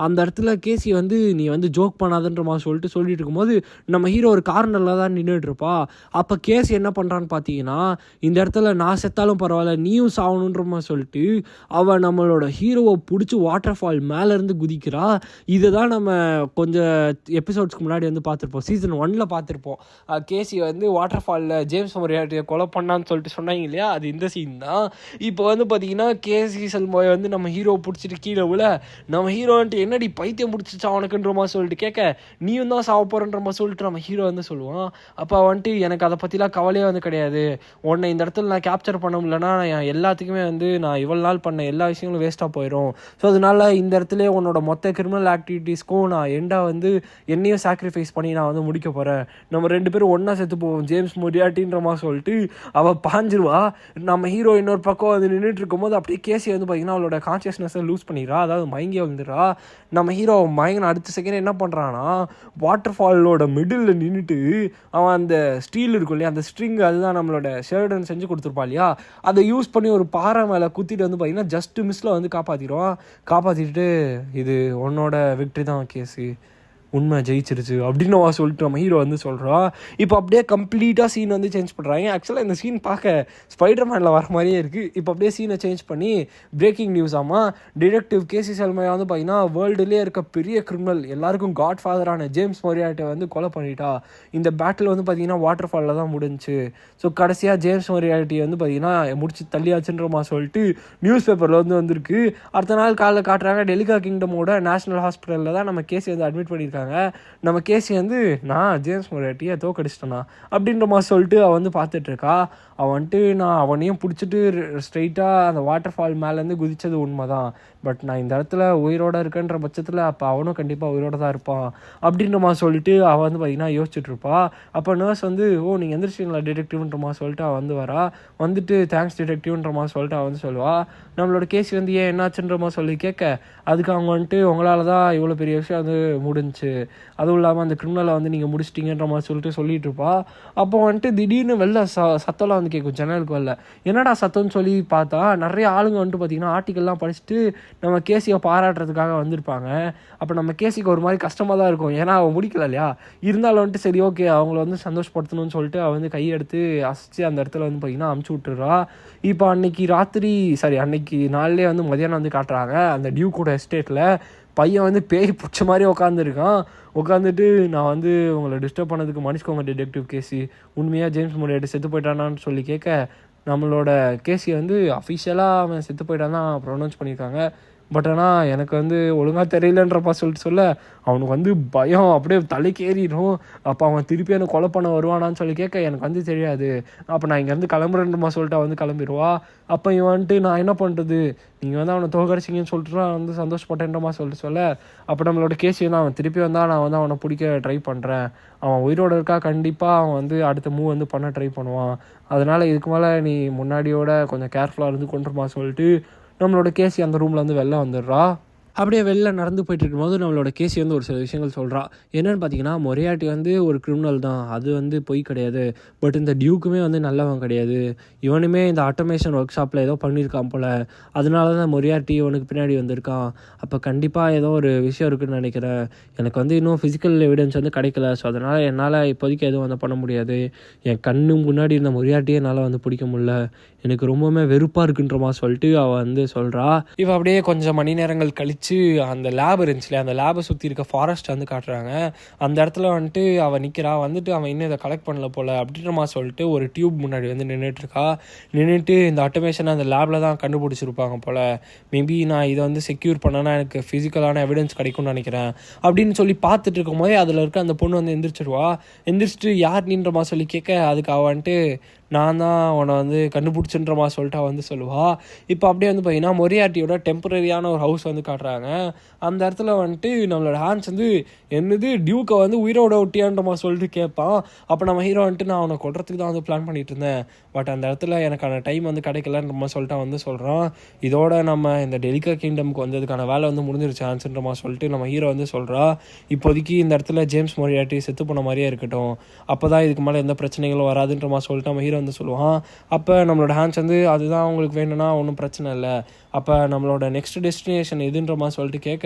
அந்த இடத்துல கேசி வந்து நீ வந்து ஜோக் பண்ணாதுன்ற சொல்லிட்டு இருக்கும்போது நம்ம ஹீரோ ஒரு கார்னரில் தான் நின்றுட்டுருப்பா. அப்போ கேசி என்ன பண்ணுறான்னு பார்த்தீங்கன்னா இந்த இடத்துல நான் செத்தாலும் பரவாயில்ல நீயும் சாகணுன்ற சொல்லிட்டு அவன் நம்மளோட ஹீரோவை பிடிச்சி வாட்டர் ஃபால் மேலேருந்து குதிக்கிறா. இதை இதை தான் நம்ம கொஞ்சம் எபிசோட்ஸ்க்கு முன்னாடி வந்து பார்த்துருப்போம், சீசன் 1 பார்த்துருப்போம். கேசி வந்து வாட்டர் ஃபாலில் ஜேம்ஸ் மொரியார்ட்டியை கொலை பண்ணான்னு சொல்லிட்டு சொன்னாங்க இல்லையா, அது இந்த சீன் தான். இப்போ வந்து பார்த்தீங்கன்னா கேசி செல்மோயை வந்து நம்ம ஹீரோ பிடிச்சிட்டு கீழே விழ, நம்ம ஹீரோன்ட்டு என்னடி பைத்தியம் பிடிச்சிச்சா அவனுக்குன்ற மாதிரி சொல்லிட்டு கேட்க, நீயும் தான் சாவ போகிறன்ற மாதிரி சொல்லிட்டு நம்ம ஹீரோ வந்து சொல்லுவான். அப்போ வந்துட்டு எனக்கு அதை பற்றிலாம் கவலையே வந்து கிடையாது, உன்னை இந்த இடத்துல நான் கேப்சர் பண்ண முடியலன்னா எல்லாத்துக்குமே வந்து நான் இவ்வளோ நாள் பண்ண எல்லா விஷயங்களும் வேஸ்ட்டாக போயிடும். ஸோ அதனால இந்த இடத்துல உன்னோட மொத்த கிரிமினல் ஆக்டிவிட்டீஸ்க்கும் நான் வந்து என்னையும் சாக்ரிஃபைஸ் பண்ணி நான் வந்து முடிக்க போகிறேன், நம்ம 2 பேரும் ஒன்றா செத்து போவோம் ஜேம்ஸ் மொரியார்ட்டின்ற மாதிரி சொல்லிட்டு அவள் பாஞ்சிருவா. நம்ம ஹீரோ இன்னொரு பக்கம் வந்து நின்றுட்டு இருக்கும்போது அப்படியே கேசி வந்து பார்த்திங்கன்னா அவளோட கான்சியஸ்னஸை லூஸ் பண்ணிடுறா, அதாவது மயங்கி வந்துடுறா. நம்ம ஹீரோ மயங்கின அடுத்த செகண்ட் என்ன பண்ணுறான்னா, வாட்டர் ஃபாலோட மிடில் நின்றுட்டு அவன் அந்த ஸ்டீல் இருக்கும் இல்லையா, அந்த ஸ்ட்ரிங், அதுதான் நம்மளோட ஷெர்டன் செஞ்சு கொடுத்துருப்பா இல்லையா, அதை யூஸ் பண்ணி ஒரு பாறை மேலே குத்திட்டு வந்து பார்த்திங்கன்னா ஜஸ்ட் மிஸ்ஸில் வந்து காப்பாற்றிட்டு இது உன்னோட விக்ட்ரி தான் கேஸு, உண்மை ஜெயிச்சிருச்சு அப்படின்னு சொல்லிட்டு நம்ம ஹீரோ வந்து சொல்கிறான். இப்போ அப்படியே கம்ப்ளீட்டாக சீன் வந்து சேஞ்ச் பண்ணுறாங்க. ஆக்சுவலாக இந்த சீன் பார்க்க ஸ்பைடர்மேனில் வர மாதிரியே இருக்குது. இப்போ அப்படியே சீனை சேஞ்ச் பண்ணி பிரேக்கிங் நியூஸ் ஆமாம், டிடெக்டிவ் கேசி செல்மையா வந்து பார்த்தீங்கன்னா வேர்ல்டுலேயே இருக்க பெரிய கிரிமினல், எல்லாருக்கும் காட் ஃபாதரான ஜேம்ஸ் மொரியார்ட்டியை வந்து கொலை பண்ணிட்டா. இந்த பேட்டில் வந்து பார்த்தீங்கன்னா வாட்டர் ஃபாலில் தான் முடிஞ்சுச்சு. ஸோ கடைசியாக ஜேம்ஸ் மொரியார்ட்டியை வந்து பார்த்தீங்கன்னா முடிச்சு தள்ளியாச்சுன்றமா சொல்லிட்டு நியூஸ் பேப்பரில் வந்து வந்திருக்கு. அடுத்த நாள் காலைல காட்டுறாங்க, டெலிகா கிங்டமோட நேஷனல் ஹாஸ்பிட்டலில் தான் நம்ம கேசி வந்து அட்மிட் பண்ணியிருக்காங்க. நம்ம கேசி வந்து நான் ஜேம்ஸ் மொரியார்ட்டியை தோக்கடிச்சிட்டேனா அப்படின்ற மாதிரி சொல்லிட்டு அவன் வந்து பார்த்துட்ருக்கா. அவன் வந்துட்டு நான் அவனையும் பிடிச்சிட்டு ஸ்ட்ரைட்டாக அந்த வாட்டர் ஃபால் மேலேருந்து குதித்தது உண்மை தான், பட் நான் இந்த இடத்துல உயிரோடு இருக்கேன்ற பட்சத்தில் அப்போ அவனும் கண்டிப்பாக உயிரோடு தான் இருப்பான் அப்படின்ற மாதிரி சொல்லிட்டு அவன் வந்து பார்த்திங்கன்னா யோசிச்சுட்ருப்பா. அப்போ நர்ஸ் வந்து நீங்கள் எந்திரிச்சிங்களா டிடெக்டிவ்ன்ற மாதிரி சொல்லிட்டு அவன் வந்து வரா. வந்துட்டு தேங்க்ஸ் டிடெக்டிவ்ன்ற மாதிரி சொல்லிட்டு அவன் வந்து சொல்லுவாள். நம்மளோட கேஸ் வந்து ஏன் என்னாச்சுன்ற மாதிரி சொல்லி கேட்க, அதுக்கு அவங்க வந்துட்டு உங்களால் தான் இவ்வளோ பெரிய விஷயம் வந்து முடிஞ்சு, அதுவும் இல்லாமல் அந்த கிரிமினலை வந்து நீங்கள் முடிச்சிட்டிங்கன்ற மாதிரி சொல்லிட்டு இருப்பா. அப்போ வந்துட்டு திடீர்னு வெளில சத்தம்லாம் வந்து கேட்கும் ஜன்னலுக்கு வெளில. என்னடா சத்தம்னு சொல்லி பார்த்தா நிறைய ஆளுங்க வந்துட்டு பார்த்திங்கன்னா ஆர்டிக்கல்லாம் படிச்சுட்டு நம்ம கேசியை பாராட்டுறதுக்காக வந்திருப்பாங்க. அப்போ நம்ம கேசிக்கு ஒரு மாதிரி கஷ்டமாக தான் இருக்கும், ஏன்னா அவன் முடிக்கல இல்லையா. இருந்தாலும் வந்துட்டு சரி ஓகே அவங்கள வந்து சந்தோஷப்படுத்தணும்னு சொல்லிட்டு அவன் வந்து கையெடுத்து அசிச்சு அந்த இடத்துல வந்து பார்த்திங்கன்னா அமுச்சு விட்டுறா. இப்போ அன்னைக்கு நாள்லேயே வந்து மதியானம் வந்து காட்டுறாங்க அந்த டியூக்கோட எஸ்டேட்டில் பையன் வந்து பேய் பிடிச்ச மாதிரி உட்காந்துட்டு நான் வந்து உங்களை டிஸ்டர்ப் பண்ணதுக்கு மன்னிச்சுக்கோங்க டிடெக்டிவ் கேசி, உண்மையாக ஜேம்ஸ் மொரியார்ட்டி செத்து போயிட்டானான்னு சொல்லி கேட்க, நம்மளோட கேசி வந்து அஃபிஷியலாக அவன் செத்து போயிட்டான் தான் ப்ரொனவுன்ஸ் பண்ணியிருக்காங்க, பட் ஆனால் எனக்கு வந்து ஒழுங்காக தெரியலன்றப்பா சொல்ல அவனுக்கு வந்து பயம் அப்படியே தலைக்கு ஏறிடும். அப்போ அவன் திருப்பி எனக்கு கொலை பண்ண வருவானான்னு சொல்லி கேட்க, எனக்கு வந்து தெரியாது, அப்போ நான் இங்கேருந்து கிளம்புறேன்றமா சொல்லிட்டு அவன் வந்து கிளம்பிடுவா. அப்போ இவன் வந்துட்டு நான் என்ன பண்ணுறது, நீங்கள் வந்து அவனை தோக்கடிச்சிங்கன்னு சொல்லிட்டு நான் வந்து சந்தோஷப்பட்டேன்றமா சொல்ல, அப்போ நம்மளோட கேஸ் வந்து அவன் திருப்பி வந்தால் நான் வந்து அவனை பிடிக்க ட்ரை பண்ணுறேன், அவன் உயிரோடு இருக்கா, கண்டிப்பாக அவன் வந்து அடுத்த மூவ் வந்து பண்ண ட்ரை பண்ணுவான், அதனால் இதுக்கு மேலே நீ முன்னாடியோட கொஞ்சம் கேர்ஃபுல்லாக இருந்து கொண்டுருமா சொல்லிட்டு நம்மளோட கேசி அந்த ரூமில் வந்து வெளில வந்துடுறா. அப்படியே வெளில நடந்து போயிட்டு இருக்கும்போது நம்மளோட கேசி வந்து ஒரு சில விஷயங்கள் சொல்கிறா. என்னென்னு பார்த்தீங்கன்னா, மொரியார்ட்டி வந்து ஒரு கிரிமினல் தான், அது வந்து பொய் கிடையாது, பட் இந்த டியூக்குமே வந்து நல்லவன் கிடையாது, இவனுமே இந்த ஆட்டோமேஷன் ஒர்க் ஷாப்பில் ஏதோ பண்ணியிருக்கான் போல், அதனால தான் மொரியார்ட்டி இவனுக்கு பின்னாடி வந்திருக்கான், அப்போ கண்டிப்பாக ஏதோ ஒரு விஷயம் இருக்குதுன்னு நினைக்கிறேன், எனக்கு வந்து இன்னும் ஃபிசிக்கல் எவிடன்ஸ் வந்து கிடைக்கல, ஸோ அதனால் என்னால் இப்போதைக்கு எதுவும் வந்து பண்ண முடியாது, என் கண்ணு முன்னாடி இருந்த மொரியார்ட்டியே என்னால் வந்து பிடிக்க முடியல, எனக்கு ரொம்பவுமே வெறுப்பாக இருக்குன்ற மாதிரி சொல்லிட்டு அவள் வந்து சொல்கிறா. இவள் அப்படியே கொஞ்சம் மணி நேரங்கள் கழித்து அந்த லேப் இருந்துச்சுல, அந்த லேபை சுற்றி இருக்க ஃபாரஸ்ட் வந்து காட்டுறாங்க. அந்த இடத்துல வந்துட்டு அவன் நிற்கிறா, வந்துட்டு அவன் இன்னும் இதை கலெக்ட் பண்ணல போல் அப்படின்ற மாதிரி சொல்லிட்டு ஒரு டியூப் முன்னாடி வந்து நின்றுட்டு இந்த ஆட்டோமேஷனை அந்த லேபில் தான் கண்டுபிடிச்சிருப்பாங்க போல், மேபி நான் இதை வந்து செக்யூர் பண்ணனா எனக்கு ஃபிசிக்கலான எவிடன்ஸ் கிடைக்கும்னு நினைக்கிறேன் அப்படின்னு சொல்லி பார்த்துட்டு இருக்கும் போதே அதில் இருக்க அந்த பொண்ணு வந்து எந்திரிச்சிட்டு யார் நின்ற மாதிரி சொல்லி கேட்க, அதுக்கு அவன் வந்துட்டு நான் தான் அவனை வந்து கண்டுபிடிச்சுன்ற மாதிரி சொல்லிட்டு அவன் வந்து சொல்லுவாள். இப்போ அப்படியே வந்து பார்த்தீங்கன்னா மொரியார்ட்டியோட டெம்பரரியான ஒரு ஹவுஸ் வந்து காட்டுறாங்க. அந்த இடத்துல வந்துட்டு நம்மளோட ஹான்ஸ் வந்து என்னது டியூக்கை வந்து உயிரோட ஒட்டியான்ற மாதிரி சொல்லிட்டு கேட்பான். அப்போ நம்ம ஹீரோ வந்துட்டு நான் அவனை கொல்றதுக்கு தான் வந்து பிளான் பண்ணிட்டு இருந்தேன், பட் அந்த இடத்துல எனக்கான டைம் வந்து கிடைக்கலன்ற மாதிரி சொல்லிட்டு வந்து சொல்கிறான். இதோட நம்ம இந்த டெலிகா கிங்டம்க்கு வந்ததுக்கான வேலை வந்து முடிஞ்சிருச்சு ஹான்ஸ்ன்ற மாதிரி சொல்லிட்டு நம்ம ஹீரோ வந்து சொல்கிறா. இப்போதைக்கு இந்த இடத்துல ஜேம்ஸ் மொரியார்ட்டி செத்து போன மாதிரியே இருக்கட்டும், அப்போ தான் இதுக்கு மேலே எந்த பிரச்சனைகளும் வராதுன்ற மாதிரி சொல்லிட்டு நம்ம ஹீரோ ஹீரோ வந்து சொல்லுவான். அப்போ நம்மளோட ஹான்ஸ் வந்து அதுதான் அவங்களுக்கு வேணும்னா ஒன்றும் பிரச்சனை இல்லை, அப்போ நம்மளோட நெக்ஸ்ட் டெஸ்டினேஷன் எதுன்ற மாதிரி சொல்லிட்டு கேட்க,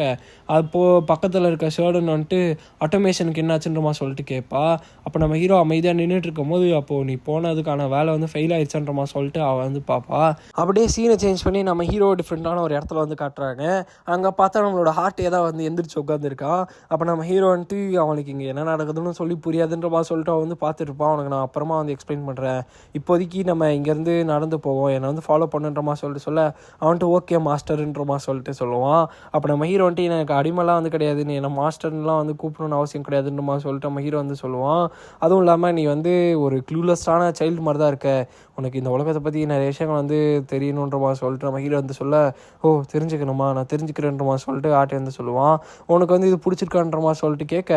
அப்போது பக்கத்தில் இருக்க ஷேர்டன் வந்துட்டு ஆட்டோமேஷனுக்கு என்னாச்சுன்ற மாதிரி சொல்லிட்டு கேட்பா. அப்போ நம்ம ஹீரோ அமைதியாக நின்றுட்டு இருக்கும் போது அப்போது நீ போனதுக்கான வேலை வந்து ஃபெயில் ஆயிடுச்சுன்ற மாதிரி சொல்லிட்டு அவள் வந்து பார்ப்பா. அப்படியே சீனை சேஞ்ச் பண்ணி நம்ம ஹீரோ டிஃப்ரெண்ட்டான ஒரு இடத்துல வந்து காட்டுறாங்க. அங்கே பார்த்தா நம்மளோட ஹார்ட்டே தான் வந்து எந்திரிச்சு உட்காந்துருக்கான். அப்போ நம்ம ஹீரோ வந்துட்டு அவனுக்கு இங்கே என்ன நடக்குதுன்னு சொல்லி புரியாதுன்ற மாதிரி சொல்லிட்டு அவன் வந்து பார்த்துருப்பான். அவனுக்கு நான் அப்புறமா வந்து எக்ஸ்பிளைன் பண்ணுறேன், இப்போதைக்கு நம்ம இங்கேருந்து நடந்து போவோம், என்னை வந்து ஃபாலோ பண்ணுன்ற மாதிரி சொல்லிட்டு சொல்ல அவன்ட்டு ஓகே மாஸ்டருன்ற மாதிரி சொல்லிட்டு சொல்லுவான். அப்போ நம்ம ஹீரோ வந்துட்டு எனக்கு அடிமைலாம் வந்து கிடையாது, நீ என்ன மாஸ்டர்லாம் வந்து கூப்பிடணும்னு அவசியம் கிடையாதுன்ற மாதிரி சொல்லிட்டு நம்ம ஹீரோ வந்து சொல்லுவான். அதுவும் இல்லாமல் நீ வந்து ஒரு க்ளூலெஸ்ஸான சைல்டு மாதிரி தான் இருக்க, உனக்கு இந்த உலகத்தை பற்றி நிறைய விஷயங்கள் வந்து தெரியணுன்ற மாதிரி சொல்லிட்டு நம்ம ஹீரோ வந்து சொல்ல, ஓ தெரிஞ்சுக்கணுமா, நான் தெரிஞ்சுக்கிறேன்ற மாதிரி சொல்லிட்டு ஆட்டை வந்து சொல்லுவான். உனக்கு வந்து இது பிடிச்சிருக்கான்ற மாதிரி சொல்லிட்டு கேட்க,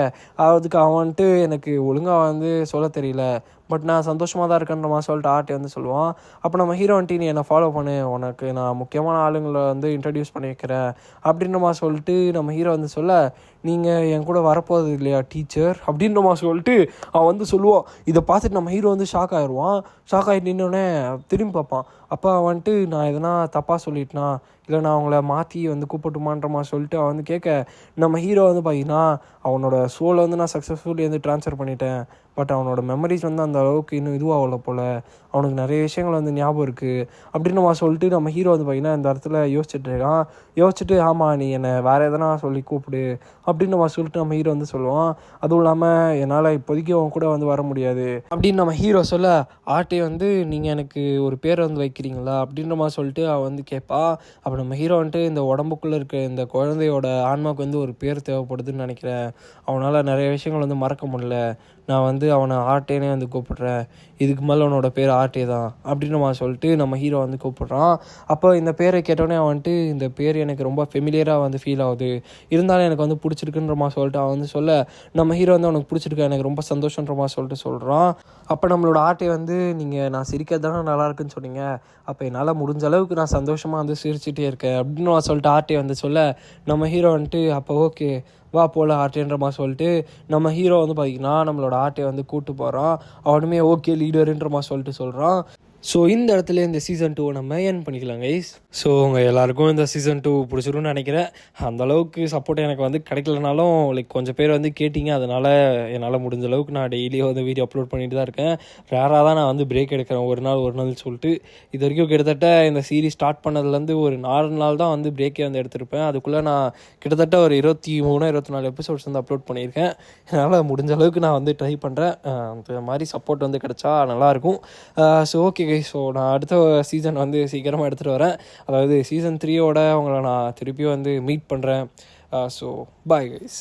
அதுக்கு அவன் வந்துட்டு எனக்கு ஒழுங்காக வந்து சொல்ல தெரியல, பட் நான் சந்தோஷமாக தான் இருக்கேன்ற மாதிரி சொல்லிட்டு ஆட்டை வந்து சொல்லுவான். அப்போ நம்ம ஹீரோ வந்துட்டு நீ என்னை ஃபாலோ பண்ணு, உனக்கு நான் முக்கியமான ஆளுங்களை வந்து இன்ட்ரடியூஸ் பண்ணி வைக்கிறேன் அப்படின்ற மாதிரி சொல்லிட்டு நம்ம ஹீரோ வந்து சொல்ல, நீங்கள் என் கூட வரப்போகுது இல்லையா டீச்சர் அப்படின்ற மாதிரி சொல்லிட்டு அவன் வந்து சொல்லுவான். இதை பார்த்துட்டு நம்ம ஹீரோ வந்து ஷாக் ஆகிடுவான். ஷாக் ஆகிட்டு நின்னோடனே திரும்பி பார்ப்பான். அப்போ அவன் வந்துட்டு நான் எதனா தப்பாக சொல்லிட்டேனா, இல்லை நான் அவங்கள மாற்றி வந்து கூப்பிட்டுமான்ற மாதிரி சொல்லிட்டு அவன் வந்து கேட்க, நம்ம ஹீரோ வந்து பார்த்தீங்கன்னா அவனோட சோலை வந்து நான் சக்ஸஸ்ஃபுல்லி வந்து ட்ரான்ஸ்ஃபர் பண்ணிட்டேன், பட் அவனோட மெமரிஸ் வந்து அந்த அளவுக்கு இன்னும் இதுவாகல போல், அவனுக்கு நிறைய விஷயங்கள் வந்து ஞாபகம் இருக்குது அப்படின்னு நம்ம சொல்லிட்டு நம்ம ஹீரோ வந்து பார்த்திங்கன்னா இந்த இடத்துல யோசிச்சுட்டு இருக்கான். யோசிச்சுட்டு ஆமாம் நீ என்னை வேறு எதனா சொல்லி கூப்பிடு அப்படின்னு நம்ம சொல்லிட்டு நம்ம ஹீரோ வந்து சொல்லுவான். அதுவும் இல்லாமல் என்னால் இப்போதைக்கு அவன் கூட வந்து வர முடியாது அப்படின்னு நம்ம ஹீரோ சொல்ல, ஆட்டே வந்து நீங்கள் எனக்கு ஒரு பேர் வந்து வைக்கிறீங்களா அப்படின்ற மாதிரி சொல்லிட்டு அவன் வந்து கேட்பா. அப்போ நம்ம ஹீரோ வந்துட்டு இந்த உடம்புக்குள்ளே இருக்க இந்த குழந்தையோட ஆன்மாவுக்கு வந்து ஒரு பேர் தேவைப்படுதுன்னு நினைக்கிறேன், அவனால் நிறைய விஷயங்கள் வந்து மறக்க முடியல, நான் வந்து அவனை ஆர்ட்டேனே வந்து கூப்பிட்றேன், இதுக்கு மேலே அவனோட பேர் ஆர்ட்டே தான் அப்படின்னு நம்ம சொல்லிட்டு நம்ம ஹீரோ வந்து கூப்பிட்றான். அப்போ இந்த பேரை கேட்டோடனே அவன் வந்துட்டு இந்த பேர் எனக்கு ரொம்ப ஃபெமிலியராக வந்து ஃபீல் ஆகுது, இருந்தாலும் எனக்கு வந்து பிடிச்சிருக்குன்ற மாதிரி சொல்லிட்டு அவன் வந்து சொல்ல, நம்ம ஹீரோ வந்து அவனுக்கு பிடிச்சிருக்கு, எனக்கு ரொம்ப சந்தோஷன்ற மாதிரி சொல்லிட்டு சொல்கிறான். அப்போ நம்மளோட ஆர்ட்டே வந்து நீங்கள் நான் சிரிக்கிறது தானே நல்லா இருக்குன்னு சொன்னீங்க, அப்போ என்னால் முடிஞ்ச அளவுக்கு நான் சந்தோஷமாக வந்து சிரிச்சிட்டே இருக்கேன் அப்படின்னு சொல்லிட்டு ஆர்ட்டே வந்து சொல்ல, நம்ம ஹீரோ வந்துட்டு அப்போ ஓகே வா போல் ஆர்ட்டேன்ற மாதிரி சொல்லிட்டு நம்ம ஹீரோ வந்து பார்த்திங்கன்னா நம்மளோட ஆர்ட்டை வந்து கூப்பிட்டு போகிறான். அவனுமே ஓகே லீடருன்ற மாதிரி சொல்லிட்டு சொல்கிறான். ஸோ இந்த இடத்துல இந்த சீசன் 2 நம்ம ஏன் பண்ணிக்கலாம் கைஸ். ஸோ உங்கள் எல்லாருக்கும் இந்த சீசன் 2 பிடிச்சிருன்னு நினைக்கிறேன். அந்தளவுக்கு சப்போர்ட் எனக்கு வந்து கிடைக்கலனாலும் லைக் கொஞ்சம் பேர் வந்து கேட்டிங்க, அதனால் என்னால் முடிஞ்ச அளவுக்கு நான் டெய்லியும் வந்து வீடியோ அப்லோட் பண்ணிட்டு தான் இருக்கேன். ரேராக தான் நான் வந்து பிரேக் எடுக்கிறேன், ஒரு நாள் சொல்லிட்டு. இது வரைக்கும் கிட்டத்தட்ட இந்த சீரீஸ் ஸ்டார்ட் பண்ணதுலேருந்து ஒரு 4 நாள் தான் வந்து பிரேக்கே வந்து எடுத்திருப்பேன். அதுக்குள்ளே நான் கிட்டத்தட்ட ஒரு 23-24 எபிசோட்ஸ் வந்து அப்லோட் பண்ணியிருக்கேன். என்னால் முடிஞ்ச அளவுக்கு நான் வந்து ட்ரை பண்ணுறேன். அந்த மாதிரி சப்போர்ட் வந்து கிடைச்சா நல்லாயிருக்கும். ஸோ ஓகே, ஸோ நான் அடுத்த சீசன் வந்து சீக்கிரமாக எடுத்துகிட்டு வரேன். அதாவது சீசன் 3யோட உங்களை நான் திருப்பியும் வந்து மீட் பண்ணுறேன். So bye guys.